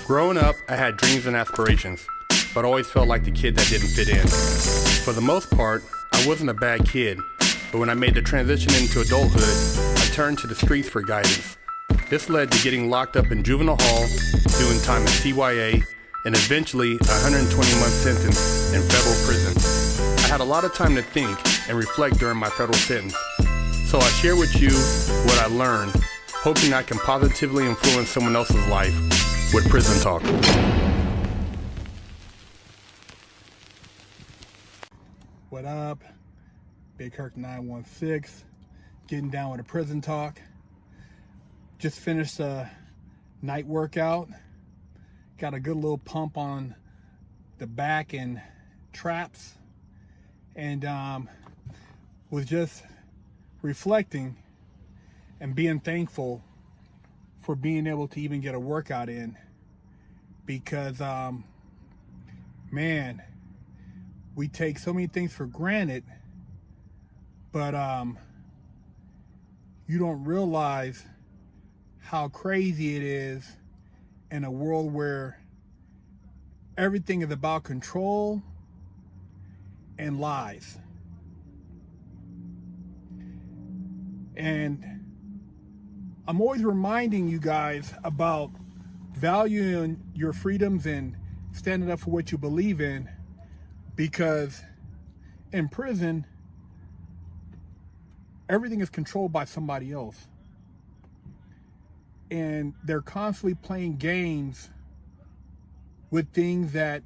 Growing up, I had dreams and aspirations, but always felt like the kid that didn't fit in. For the most part, I wasn't a bad kid, but when I made the transition into adulthood, I turned to the streets for guidance. This led to getting locked up in juvenile hall, doing time in CYA, and eventually a 120-month sentence in federal prison. I had a lot of time to think and reflect during my federal sentence. So I share with you what I learned, hoping I can positively influence someone else's life with Prison Talk. What up? Big Kirk 916, getting down with a Prison Talk. Just finished a night workout. Got a good little pump on the back and traps. And was just reflecting and being thankful for being able to even get a workout in, because man, we take so many things for granted, but you don't realize how crazy it is in a world where everything is about control and lies. And I'm always reminding you guys about valuing your freedoms and standing up for what you believe in, because in prison, everything is controlled by somebody else. And they're constantly playing games with things that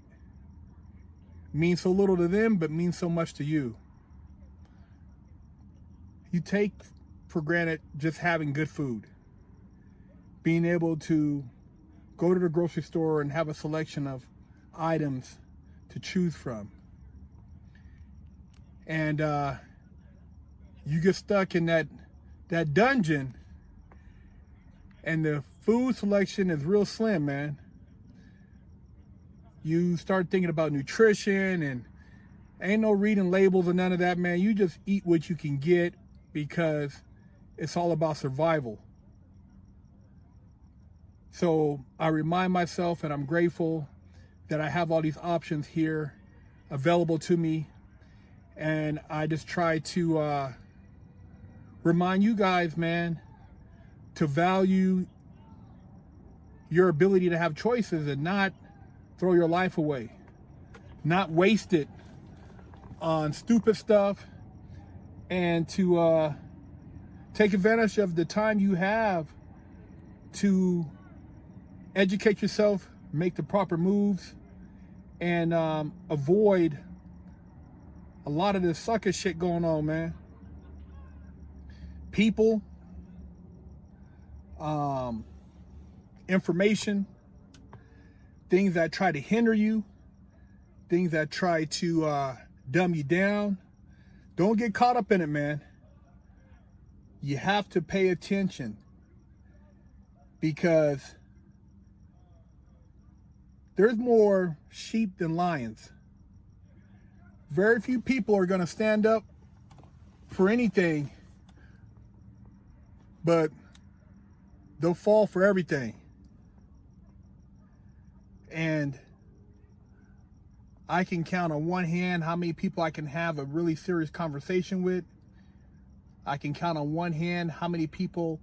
mean so little to them, but mean so much to you. You take for granted just having good food, being able to go to the grocery store and have a selection of items to choose from. And you get stuck in that dungeon, and the food selection is real slim, man. You start thinking about nutrition, and ain't no reading labels or none of that, man. You just eat what you can get, because it's all about survival. So I remind myself, and I'm grateful that I have all these options here available to me. And I just try to remind you guys, man, to value your ability to have choices and not throw your life away, not waste it on stupid stuff, and to take advantage of the time you have to educate yourself, make the proper moves, and avoid a lot of this sucker shit going on, man. People, information, things that try to hinder you, things that try to dumb you down. Don't get caught up in it, man. You have to pay attention, because there's more sheep than lions. Very few people are going to stand up for anything, but they'll fall for everything. And I can count on one hand how many people I can have a really serious conversation with. I can count on one hand how many people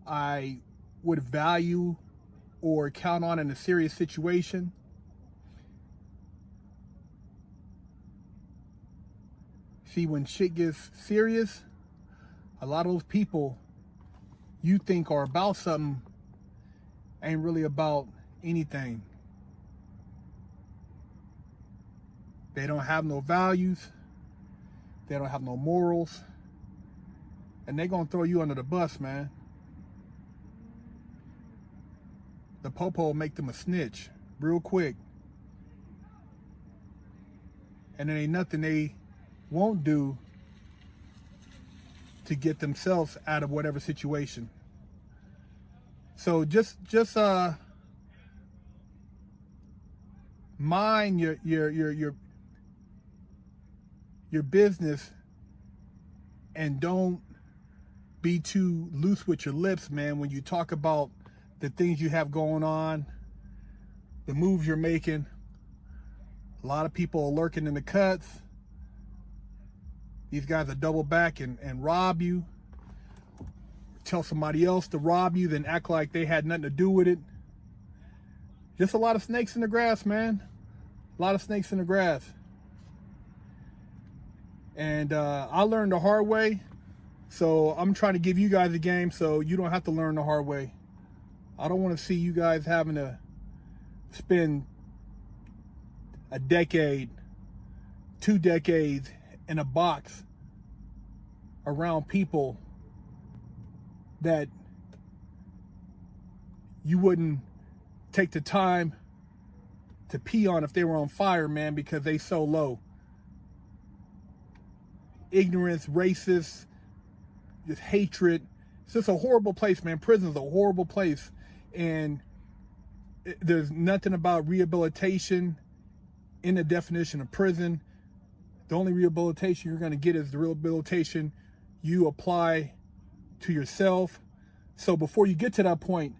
I would value or count on in a serious situation. See, when shit gets serious, a lot of those people you think are about something ain't really about anything. They don't have no values. They don't have no morals. And they're going to throw you under the bus, man. The popo will make them a snitch real quick. And there ain't nothing they won't do to get themselves out of whatever situation. So just mind your business, and don't be too loose with your lips, man, when you talk about the things you have going on the moves you're making. A lot of people are lurking in the cuts. These guys will double back and rob you. Tell somebody else to rob you, then act like they had nothing to do with it. Just a lot of snakes in the grass, man. A lot of snakes in the grass. And I learned the hard way. So I'm trying to give you guys a game so you don't have to learn the hard way. I don't want to see you guys having to spend a decade, 2 decades in a box around people that you wouldn't take the time to pee on if they were on fire, man, because they so low. Ignorance, racist, just hatred. It's just a horrible place, man. Prison's a horrible place. And there's nothing about rehabilitation in the definition of prison. The only rehabilitation you're going to get is the rehabilitation you apply to yourself. So before you get to that point,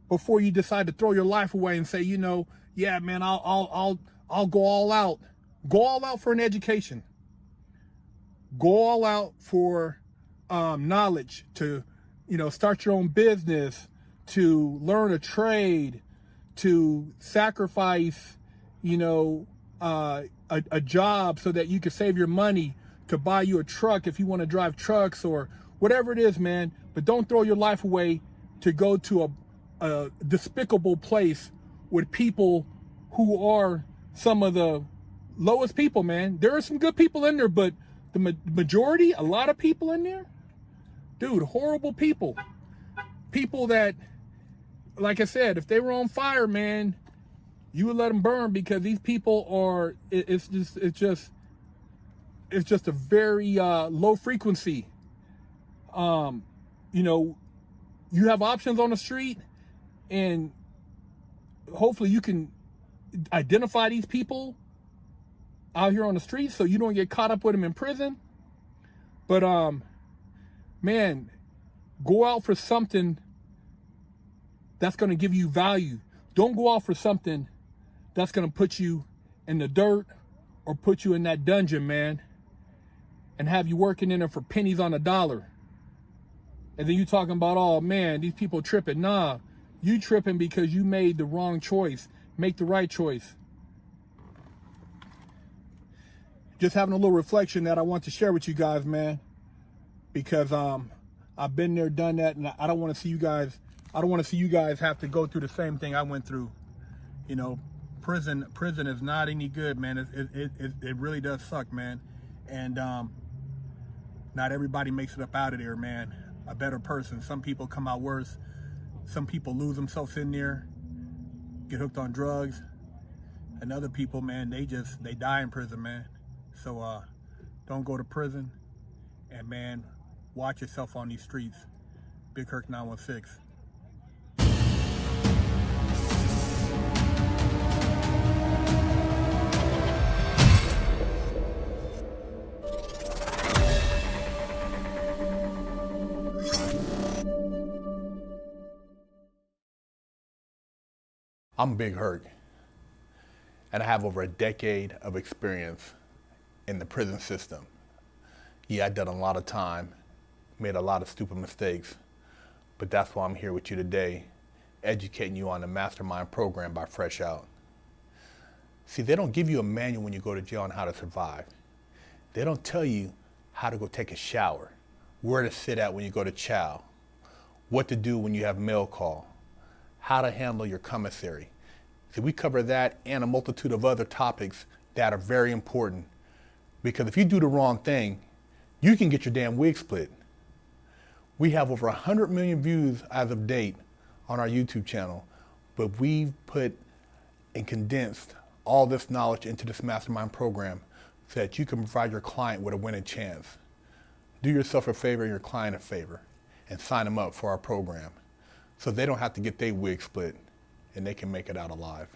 before you decide to throw your life away and say, you know, yeah, man, I'll go all out. Go all out for an education. Go all out for knowledge, to, you know, start your own business, to learn a trade, to sacrifice, you know, a job so that you can save your money to buy you a truck if you want to drive trucks or whatever it is, man. But don't throw your life away to go to a despicable place with people who are some of the lowest people, man. There are some good people in there, but the majority, a lot of people in there, dude, horrible people. People that, like I said, if they were on fire, man, you would let them burn, because these people are, it's just a very low frequency. You know, you have options on the street, and hopefully you can identify these people out here on the streets so you don't get caught up with them in prison. But man, go out for something that's going to give you value. Don't go out for something that's going to put you in the dirt or put you in that dungeon, man, and have you working in there for pennies on a dollar. And then you talking about, oh man, these people tripping. Nah, you tripping because you made the wrong choice. Make the right choice. Just having a little reflection that I want to share with you guys, man, because I've been there, done that, and I don't want to see you guys. I don't want to see you guys have to go through the same thing I went through. You know, prison is not any good, man. It really does suck, man. And not everybody makes it up out of there, man, a better person. Some people come out worse. Some people lose themselves in there, get hooked on drugs, and other people, man, they die in prison, man. So don't go to prison, and man, watch yourself on these streets. Big Herc 916. I'm Big Herc, and I have over a decade of experience in the prison system. Yeah, I've done a lot of time, made a lot of stupid mistakes, but that's why I'm here with you today, educating you on the Mastermind program by Fresh Out. See, they don't give you a manual when you go to jail on how to survive. They don't tell you how to go take a shower, where to sit at when you go to chow, what to do when you have mail call, how to handle your commissary. See, we cover that and a multitude of other topics that are very important, because if you do the wrong thing, you can get your damn wig split. We have over 100 million views as of date on our YouTube channel, but we've put and condensed all this knowledge into this Mastermind program so that you can provide your client with a winning chance. Do yourself a favor and your client a favor, and sign them up for our program so they don't have to get their wig split and they can make it out alive.